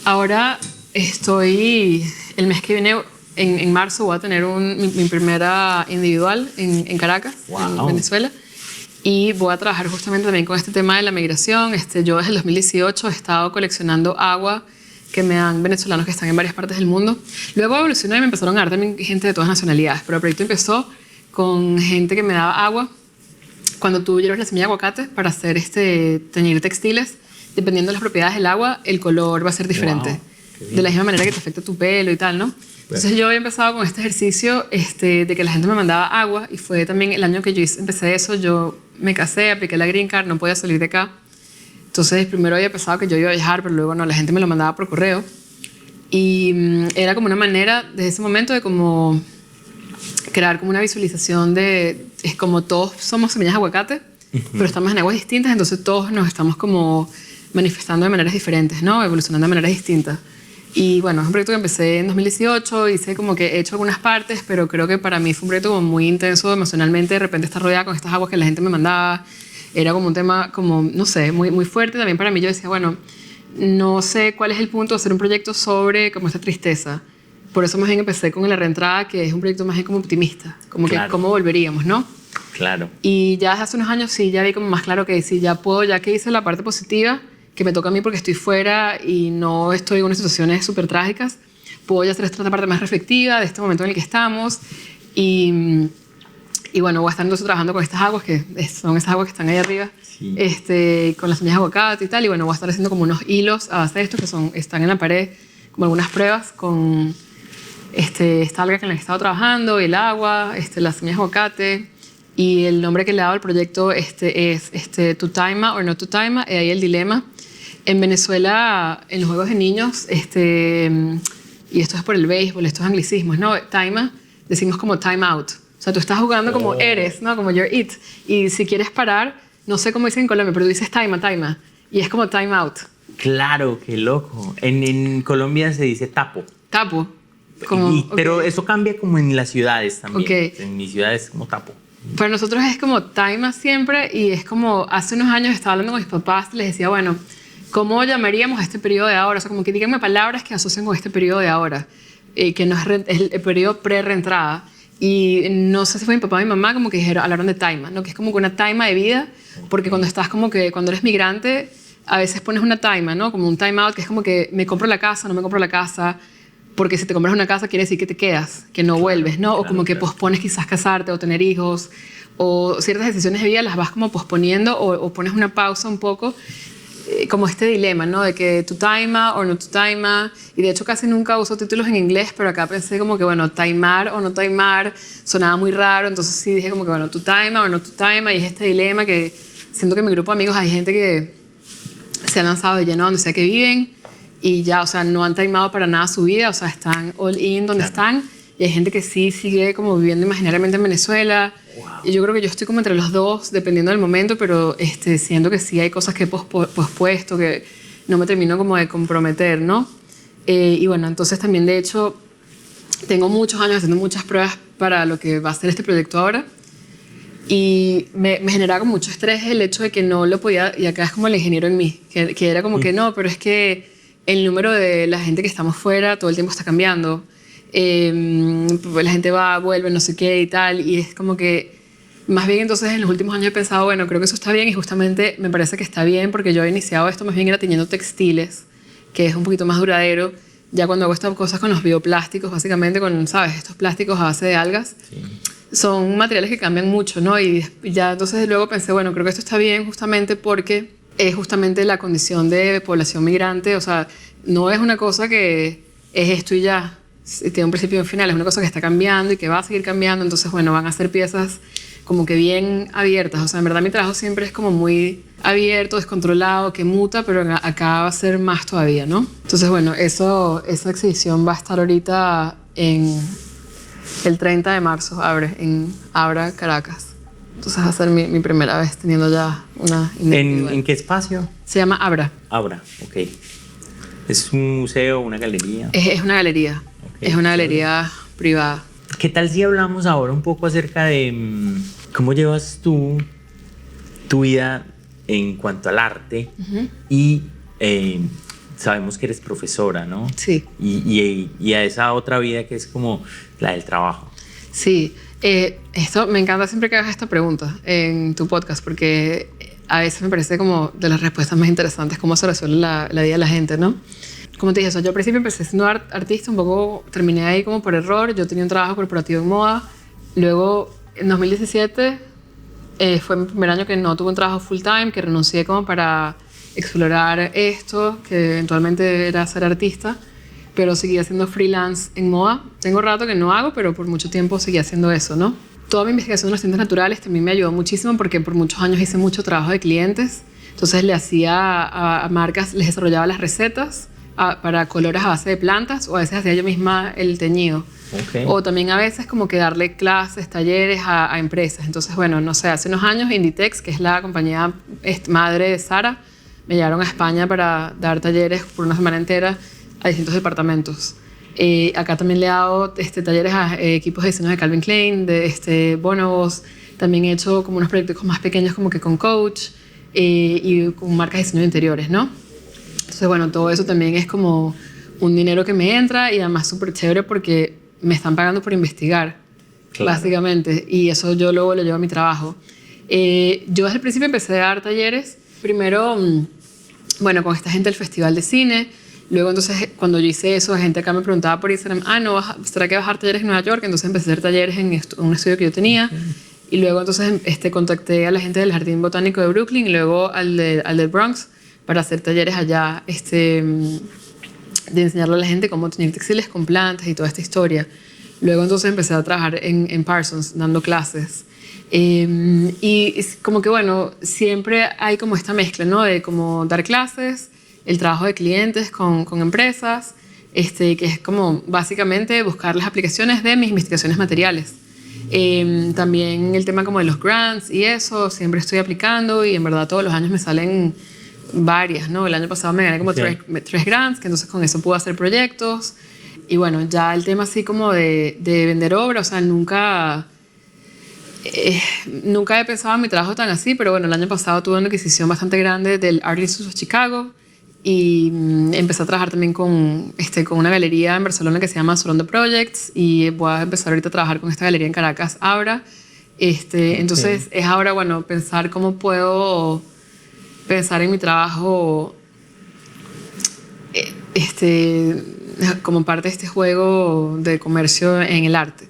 [SPEAKER 2] Ahora el mes que viene, en marzo, voy a tener mi primera individual en Caracas, en Venezuela. Y voy a trabajar justamente también con este tema de la migración. Yo desde el 2018 he estado coleccionando agua que me dan venezolanos que están en varias partes del mundo. Luego evolucionó y me empezaron a dar también gente de todas nacionalidades, pero el proyecto empezó con gente que me daba agua cuando tú hierves la semilla de aguacate para hacer teñir textiles. Dependiendo de las propiedades del agua, el color va a ser diferente. De la misma manera que te afecta tu pelo y tal, ¿no? Entonces yo había empezado con este ejercicio de que la gente me mandaba agua, y fue también el año que yo empecé eso. Yo me casé, apliqué la Green Card, no podía salir de acá. Entonces primero había pensado que yo iba a viajar, pero luego no, la gente me lo mandaba por correo. Y era como una manera desde ese momento de como crear como una visualización es como todos somos semillas de aguacate, pero estamos en aguas distintas, entonces todos nos estamos como manifestando de maneras diferentes, ¿no? Evolucionando de maneras distintas. Y bueno, es un proyecto que empecé en 2018, hice como que he hecho algunas partes, pero creo que para mí fue un proyecto como muy intenso emocionalmente. De repente estar rodeada con estas aguas que la gente me mandaba, era como un tema como, no sé, muy, muy fuerte también para mí. Yo decía, bueno, no sé cuál es el punto de hacer un proyecto sobre como esta tristeza. Por eso más bien empecé con La Reentrada, que es un proyecto más bien como optimista, como que cómo volveríamos, ¿no?
[SPEAKER 1] Claro.
[SPEAKER 2] Y ya hace unos años sí, ya vi como más claro que sí, ya que hice la parte positiva, que me toca a mí porque estoy fuera y no estoy en unas situaciones súper trágicas, puedo ya hacer esta parte más reflexiva de este momento en el que estamos. Y bueno, voy a estar entonces trabajando con estas aguas, que son esas aguas que están ahí arriba, sí. Con las semillas de aguacate y tal. Y bueno, voy a estar haciendo como unos hilos a base de esto, que están en la pared, como algunas pruebas con esta alga con la que he estado trabajando, el agua, las semillas de aguacate. Y el nombre que le he dado al proyecto es To Taima or Not To Taima, y ahí el dilema. En Venezuela, en los juegos de niños, y esto es por el béisbol, estos anglicismos, ¿no? Taima, decimos como time out. O sea, tú estás jugando como eres, ¿no? Como you're it. Y si quieres parar, no sé cómo dicen en Colombia, pero tú dices taima. Y es como time out.
[SPEAKER 1] Claro, qué loco. En Colombia se dice tapo.
[SPEAKER 2] Tapo.
[SPEAKER 1] Pero eso cambia como en las ciudades también.
[SPEAKER 2] Okay.
[SPEAKER 1] En mis ciudades es como tapo.
[SPEAKER 2] Para nosotros es como taima siempre, y es como hace unos años estaba hablando con mis papás, les decía, bueno, ¿cómo llamaríamos a este periodo de ahora? O sea, como que díganme palabras que asocien con este periodo de ahora, que no es el periodo pre-reentrada. Y no sé si fue mi papá o mi mamá como que hablaron de taima, ¿no? Que es como que una taima de vida, porque cuando eres migrante, a veces pones una taima, ¿no? Como un time out, que es como que me compro la casa, no me compro la casa, porque si te compras una casa quiere decir que te quedas, que no vuelves, ¿no? O como que pospones quizás casarte o tener hijos, o ciertas decisiones de vida las vas como posponiendo, o pones una pausa un poco, como este dilema, ¿no? De que to taima o no to taima. Y de hecho casi nunca uso títulos en inglés, pero acá pensé como que, bueno, taimar o no taimar sonaba muy raro, entonces sí dije como que, bueno, to taima o no to taima, y es este dilema que siento que en mi grupo de amigos hay gente que se ha lanzado de lleno donde sea que viven y ya, o sea, no han taimado para nada su vida, o sea, están all in donde están, y hay gente que sí sigue como viviendo imaginariamente en Venezuela. Wow. Y yo creo que yo estoy como entre los dos, dependiendo del momento, pero siento que sí hay cosas que he pospuesto, que no me termino como de comprometer, ¿no? Y bueno, entonces también de hecho tengo muchos años haciendo muchas pruebas para lo que va a ser este proyecto ahora, y me generaba con mucho estrés el hecho de que no lo podía, y acá es como el ingeniero en mí, que era como que no, pero es que el número de la gente que estamos fuera todo el tiempo está cambiando. La gente va, vuelve, no sé qué y tal, y es como que más bien entonces en los últimos años he pensado, bueno, creo que eso está bien, y justamente me parece que está bien porque yo he iniciado esto más bien era teñiendo textiles, que es un poquito más duradero. Ya cuando hago estas cosas con los bioplásticos, básicamente con, ¿sabes? Estos plásticos a base de algas, sí, son materiales que cambian mucho, ¿no? Y ya entonces luego pensé, bueno, creo que esto está bien justamente porque es justamente la condición de población migrante, o sea, no es una cosa que es esto y ya, tiene un principio y un final, es una cosa que está cambiando y que va a seguir cambiando. Entonces, bueno, van a ser piezas como que bien abiertas. O sea, en verdad mi trabajo siempre es como muy abierto, descontrolado, que muta, pero acá va a ser más todavía, ¿no? Entonces, bueno, esa exhibición va a estar ahorita en el 30 de marzo, en Abra, Caracas. Entonces va a ser mi primera vez teniendo ya una...
[SPEAKER 1] ¿En qué espacio?
[SPEAKER 2] Se llama Abra.
[SPEAKER 1] Abra, ok. ¿Es un museo, una galería?
[SPEAKER 2] Es una galería. Okay. Es una galería privada.
[SPEAKER 1] ¿qué tal si hablamos ahora un poco acerca de cómo llevas tú tu vida en cuanto al arte? Y sabemos que eres profesora, ¿no?
[SPEAKER 2] Sí.
[SPEAKER 1] Y a esa otra vida que es como la del trabajo.
[SPEAKER 2] Sí, esto me encanta siempre que hagas esta pregunta en tu podcast, porque a veces me parece como de las respuestas más interesantes, cómo se resuelve la vida de la gente, ¿no? Como te dije, yo al principio empecé siendo artista, un poco terminé ahí como por error. Yo tenía un trabajo corporativo en moda. Luego, en 2017, fue mi primer año que no tuve un trabajo full time, que renuncié como para explorar esto, que eventualmente era ser artista, pero seguí haciendo freelance en moda. Tengo rato que no hago, pero por mucho tiempo seguí haciendo eso, ¿no? Toda mi investigación en las ciencias naturales también me ayudó muchísimo porque por muchos años hice mucho trabajo de clientes. Entonces le hacía a marcas, les desarrollaba las recetas para colores a base de plantas, o a veces hacía yo misma el teñido.
[SPEAKER 1] Okay.
[SPEAKER 2] O también a veces como que darle clases, talleres a empresas. Entonces, bueno, no sé, hace unos años Inditex, que es la compañía madre de Zara, me llevaron a España para dar talleres por una semana entera a distintos departamentos. Acá también le he dado talleres a equipos de diseño de Calvin Klein, de Bonobos. También he hecho como unos proyectos más pequeños como que con Coach y con marcas de diseño de interiores, ¿no? Entonces, bueno, todo eso también es como un dinero que me entra y además súper chévere porque me están pagando por investigar, claro, básicamente. Y eso yo luego lo llevo a mi trabajo. Yo desde el principio empecé a dar talleres. Primero, bueno, con esta gente del Festival de Cine. Luego, entonces, cuando yo hice eso, la gente acá me preguntaba por Instagram, no, ¿será que vas a dar talleres en Nueva York? Entonces empecé a hacer talleres en un estudio que yo tenía. Okay. Y luego, entonces, contacté a la gente del Jardín Botánico de Brooklyn y luego al del Bronx para hacer talleres allá, de enseñarle a la gente cómo teñir textiles con plantas y toda esta historia. Luego, entonces, empecé a trabajar en Parsons, dando clases. Y como que, bueno, siempre hay como esta mezcla, ¿no? De como dar clases, el trabajo de clientes con empresas, que es como básicamente buscar las aplicaciones de mis investigaciones materiales. También el tema como de los grants y eso, siempre estoy aplicando y en verdad todos los años me salen varias, ¿no? El año pasado me gané como tres grants, que entonces con eso pude hacer proyectos. Y bueno, ya el tema así como de vender obra, o sea, nunca he pensado en mi trabajo tan así, pero bueno, el año pasado tuve una adquisición bastante grande del Art Institute of Chicago y empecé a trabajar también con una galería en Barcelona que se llama Sorondo Projects y voy a empezar ahorita a trabajar con esta galería en Caracas, Abra. Okay. Entonces es ahora, bueno, pensar cómo puedo pensar en mi trabajo como parte de este juego de comercio en el arte.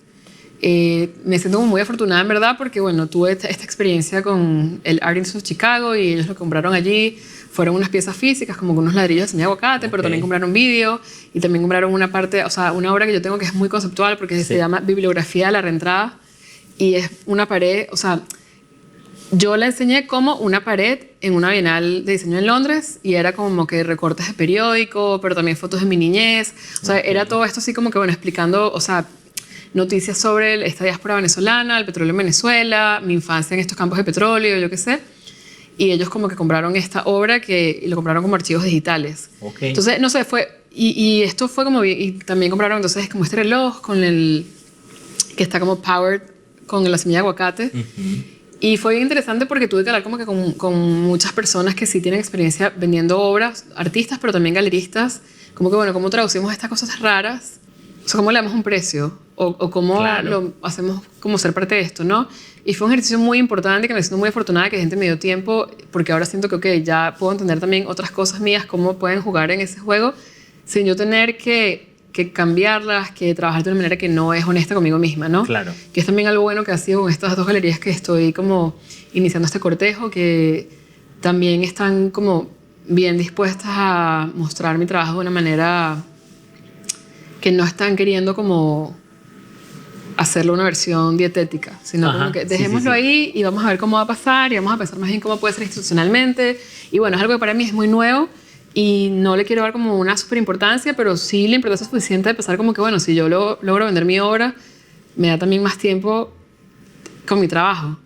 [SPEAKER 2] Me siento muy afortunada en verdad porque bueno, tuve esta experiencia con el Art Institute of Chicago y ellos lo compraron allí. Fueron unas piezas físicas como con unos ladrillos de semilla de aguacate, okay, pero también compraron vídeo y también compraron una parte, o sea, una obra que yo tengo que es muy conceptual porque se llama Bibliografía de la Reentrada y es una pared, o sea, yo la enseñé como una pared en una bienal de diseño en Londres y era como que recortes de periódico, pero también fotos de mi niñez, o sea, okay, era todo esto así como que bueno, explicando, o sea, noticias sobre esta diáspora venezolana, el petróleo en Venezuela, mi infancia en estos campos de petróleo, yo qué sé. Y ellos como que compraron esta obra y lo compraron como archivos digitales. Okay. Entonces, no sé, y esto fue como, y también compraron entonces como este reloj con que está como powered con la semilla de aguacate. Y fue bien interesante porque tuve que hablar como que con muchas personas que sí tienen experiencia vendiendo obras, artistas, pero también galeristas. Como que, bueno, ¿cómo traducimos estas cosas raras? O sea, ¿cómo le damos un precio? O cómo claro, lo hacemos como ser parte de esto, ¿no? Y fue un ejercicio muy importante que me siento muy afortunada que la gente me dio tiempo porque ahora siento que, ok, ya puedo entender también otras cosas mías, cómo pueden jugar en ese juego sin yo tener que cambiarlas, que trabajar de una manera que no es honesta conmigo misma, ¿no? Claro. Que es también algo bueno que ha sido con estas dos galerías que estoy como iniciando este cortejo, que también están como bien dispuestas a mostrar mi trabajo de una manera que no están queriendo como hacerlo una versión dietética, sino como que dejémoslo ahí y vamos a ver cómo va a pasar y vamos a pensar más bien cómo puede ser institucionalmente. Y bueno, es algo que para mí es muy nuevo y no le quiero dar como una súper importancia, pero sí la importancia suficiente de pensar como que, bueno, si yo logro vender mi obra, me da también más tiempo con mi trabajo.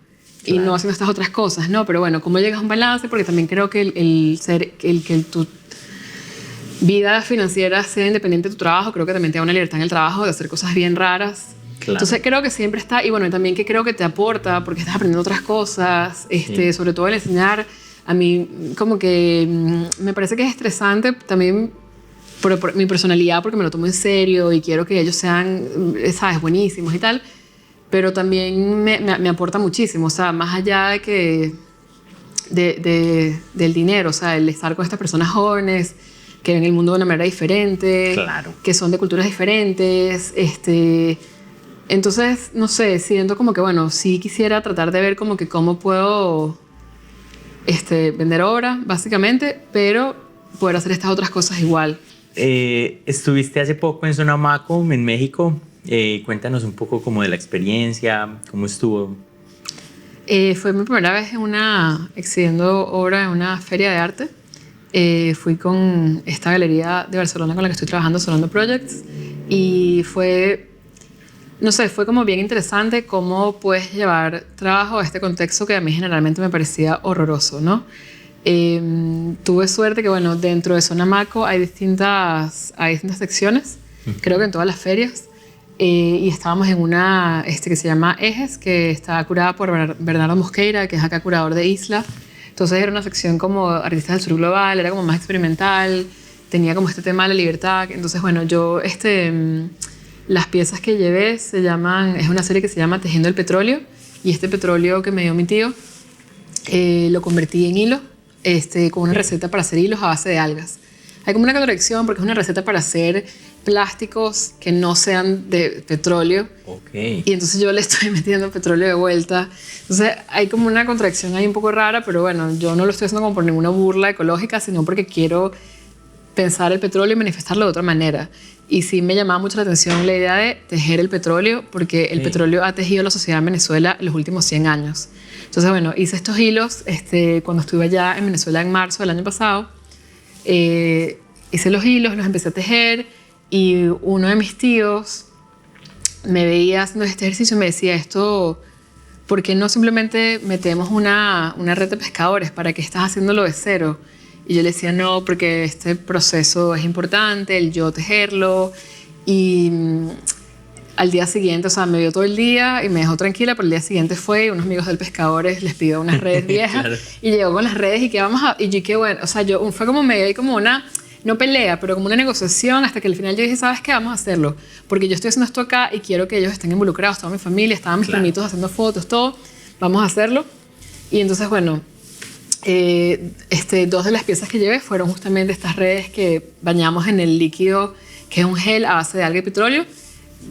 [SPEAKER 2] Claro. Y no haciendo estas otras cosas, ¿no? Pero bueno, ¿cómo llegas a un balance? Porque también creo que tu vida financiera sea independiente de tu trabajo, creo que también te da una libertad en el trabajo de hacer cosas bien raras
[SPEAKER 1] Claro.
[SPEAKER 2] Entonces creo que siempre está, y bueno, y también que creo que te aporta porque estás aprendiendo otras cosas, sobre todo el enseñar. A mí como que me parece que es estresante también por mi personalidad, porque me lo tomo en serio y quiero que ellos sean, sabes, buenísimos y tal, pero también me aporta muchísimo, o sea, más allá de que del dinero, o sea, el estar con estas personas jóvenes que ven el mundo de una manera diferente,
[SPEAKER 1] Claro.
[SPEAKER 2] que son de culturas diferentes, entonces, no sé, siento como que, bueno, sí quisiera tratar de ver como que cómo puedo vender obra, básicamente, pero poder hacer estas otras cosas igual.
[SPEAKER 1] Estuviste hace poco en Sonamaco, en México. Cuéntanos un poco como de la experiencia, cómo estuvo.
[SPEAKER 2] Fue mi primera vez exhibiendo obra en una feria de arte. Fui con esta galería de Barcelona con la que estoy trabajando, Solando Projects, y fue, no sé, fue como bien interesante cómo puedes llevar trabajo a este contexto que a mí generalmente me parecía horroroso, ¿no? Tuve suerte que, bueno, dentro de Sonamaco hay distintas secciones, creo que en todas las ferias, y estábamos en una que se llama Ejes, que está curada por Bernardo Mosqueira, que es acá curador de Isla. Entonces era una sección como artistas del sur global, era como más experimental, tenía como este tema de la libertad. Entonces, bueno, yo, las piezas que llevé es una serie que se llama Tejiendo el Petróleo, y este petróleo que me dio mi tío lo convertí en hilo, con una receta para hacer hilos a base de algas. Hay como una contradicción porque es una receta para hacer plásticos que no sean de petróleo.
[SPEAKER 1] Okay.
[SPEAKER 2] Y entonces yo le estoy metiendo petróleo de vuelta. Entonces hay como una contradicción ahí un poco rara, pero bueno, yo no lo estoy haciendo como por ninguna burla ecológica, sino porque quiero pensar el petróleo y manifestarlo de otra manera. Y sí me llamaba mucho la atención la idea de tejer el petróleo, porque el petróleo ha tejido la sociedad en Venezuela los últimos 100 años. Entonces, bueno, hice estos hilos cuando estuve allá en Venezuela en marzo del año pasado. Hice los hilos, los empecé a tejer, y uno de mis tíos me veía haciendo este ejercicio y me decía esto, ¿por qué no simplemente metemos una red de pescadores? ¿Para qué estás haciéndolo de cero? Y yo le decía, no, porque este proceso es importante, el yo tejerlo. Y al día siguiente, o sea, me vio todo el día y me dejó tranquila, pero el día siguiente fue, unos amigos del Pescadores les pidió unas redes viejas. Claro. Y llegó con las redes y que y yo qué bueno, o sea, fue como medio ahí como una, no pelea, pero como una negociación, hasta que al final yo dije, ¿sabes qué? Vamos a hacerlo, porque yo estoy haciendo esto acá y quiero que ellos estén involucrados, toda mi familia, estaban mis primitos haciendo fotos, todo, vamos a hacerlo. Y entonces, bueno, dos de las piezas que llevé fueron justamente estas redes que bañamos en el líquido, que es un gel a base de alga y petróleo.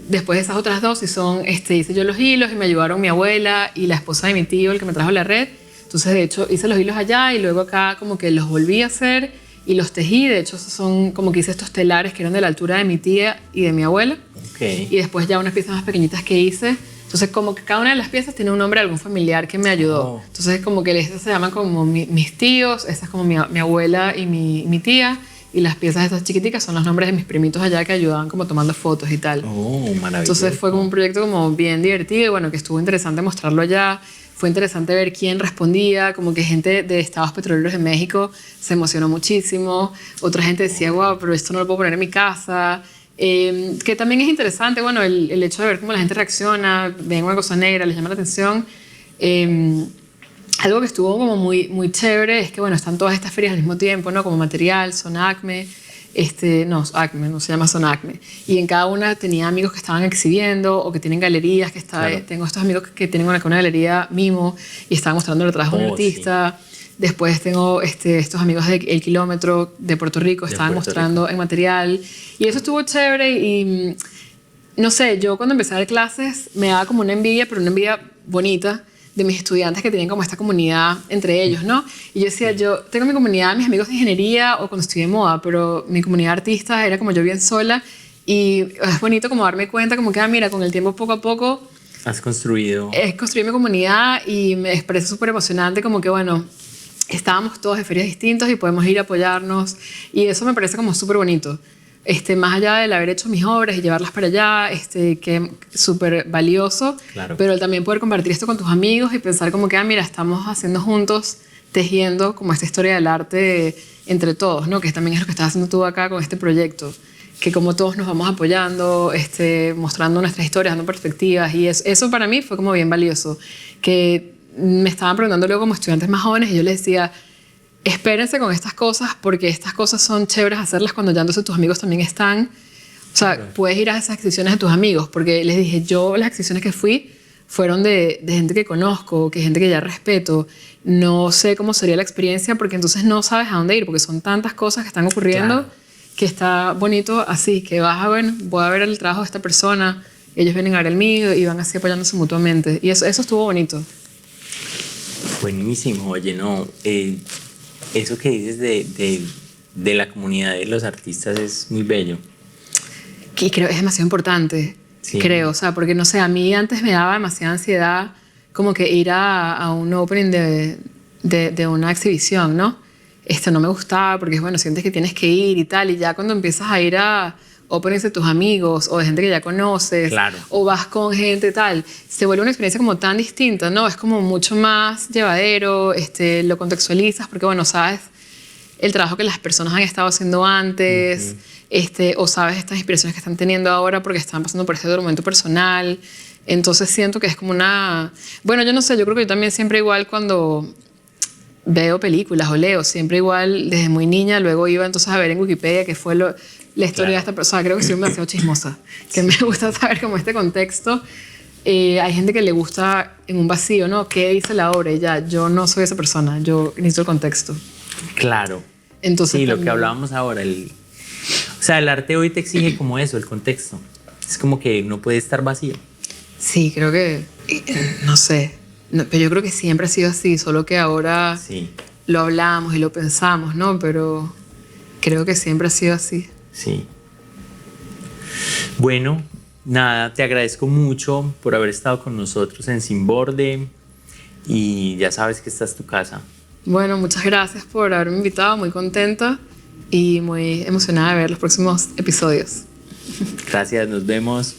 [SPEAKER 2] Después esas otras dos, hice yo los hilos y me ayudaron mi abuela y la esposa de mi tío, el que me trajo la red. Entonces, de hecho, hice los hilos allá y luego acá como que los volví a hacer y los tejí. De hecho, son como que hice estos telares que eran de la altura de mi tía y de mi abuela.
[SPEAKER 1] Okay.
[SPEAKER 2] Y después ya unas piezas más pequeñitas que hice. Entonces, como que cada una de las piezas tiene un nombre de algún familiar que me ayudó. Oh. Entonces, como que estas se llaman como mis tíos, esta es como mi abuela y mi tía. Y las piezas estas chiquiticas son los nombres de mis primitos allá que ayudaban como tomando fotos y tal.
[SPEAKER 1] Oh, maravilloso.
[SPEAKER 2] Entonces fue como un proyecto como bien divertido y bueno, que estuvo interesante mostrarlo allá. Fue interesante ver quién respondía, como que gente de estados petroleros de México se emocionó muchísimo. Otra gente decía, wow, pero esto no lo puedo poner en mi casa. Que también es interesante, bueno, el hecho de ver cómo la gente reacciona, ven una cosa negra, les llama la atención. Algo que estuvo como muy chévere es que, bueno, están todas estas ferias al mismo tiempo, ¿no? Como Material, Sonacme, Acme, no se llama Sonacme. Y en cada una tenía amigos que estaban exhibiendo o que tienen galerías, claro. Tengo estos amigos que tienen una galería Mimo y estaban mostrando el trabajo de un artista. Sí. Después tengo estos amigos de El Kilómetro de Puerto Rico, estaban mostrando en Material. Y eso estuvo chévere y, no sé, yo cuando empecé a dar clases me daba como una envidia, pero una envidia bonita, de mis estudiantes que tienen como esta comunidad entre ellos, ¿no? Y yo decía, yo tengo mi comunidad, mis amigos de ingeniería o cuando estudié moda, pero mi comunidad de artistas era como yo bien sola y es bonito como darme cuenta como que, mira, con el tiempo poco a poco
[SPEAKER 1] has construido.
[SPEAKER 2] Construí mi comunidad y me parece súper emocionante como que, bueno, estábamos todos en ferias distintas y podemos ir a apoyarnos y eso me parece como súper bonito. Más allá del haber hecho mis obras y llevarlas para allá, que es súper valioso, claro. Pero también poder compartir esto con tus amigos y pensar como que, mira, estamos haciendo juntos, tejiendo como esta historia del arte entre todos, ¿no? Que también es lo que estás haciendo tú acá con este proyecto. que como todos nos vamos apoyando, mostrando nuestras historias, dando perspectivas, y eso para mí fue como bien valioso, que me estaban preguntando luego como estudiantes más jóvenes y yo les decía, espérense con estas cosas porque estas cosas son chéveres hacerlas cuando ya entonces tus amigos también están. O sea, puedes ir a esas exhibiciones de tus amigos, porque les dije, yo las exhibiciones que fui fueron de gente que conozco, que gente que ya respeto. No sé cómo sería la experiencia porque entonces no sabes a dónde ir, porque son tantas cosas que están ocurriendo, claro, que está bonito así, que vas a ver, voy a ver el trabajo de esta persona, ellos vienen a ver el mío y van así apoyándose mutuamente. Y eso estuvo bonito.
[SPEAKER 1] Buenísimo, oye, no, eso que dices de la comunidad de los artistas es muy bello.
[SPEAKER 2] Y creo que es demasiado importante, sí. Creo, o sea, porque no sé, a mí antes me daba demasiada ansiedad como que ir a un opening de una exhibición, ¿no? Esto no me gustaba porque, bueno, sientes que tienes que ir y tal, y ya cuando empiezas a ir a openings de tus amigos o de gente que ya conoces, claro, o vas con gente y tal, se vuelve una experiencia como tan distinta, ¿no? Es como mucho más llevadero, lo contextualizas porque, bueno, sabes el trabajo que las personas han estado haciendo antes, o sabes estas inspiraciones que están teniendo ahora porque están pasando por este momento personal. Entonces siento que es como una... Bueno, yo no sé, yo creo que yo también siempre igual cuando veo películas o leo, siempre igual desde muy niña, luego iba entonces a ver en Wikipedia qué fue la historia, claro, de esta persona. Creo que soy demasiado chismosa, que me gusta saber como este contexto. Hay gente que le gusta en un vacío, ¿no? ¿Qué dice la obra? Y ya, yo no soy esa persona, yo necesito el contexto.
[SPEAKER 1] Claro.
[SPEAKER 2] Entonces,
[SPEAKER 1] sí, también, lo que hablábamos ahora, o sea, el arte hoy te exige como eso, el contexto. Es como que no puede estar vacío.
[SPEAKER 2] Sí, creo que, no sé, no, pero yo creo que siempre ha sido así, solo que ahora sí, lo hablamos y lo pensamos, ¿no? Pero creo que siempre ha sido así.
[SPEAKER 1] Sí. Bueno, nada, te agradezco mucho por haber estado con nosotros en Sin Borde y ya sabes que esta es tu casa.
[SPEAKER 2] Bueno, muchas gracias por haberme invitado, muy contenta y muy emocionada de ver los próximos episodios.
[SPEAKER 1] Gracias, nos vemos.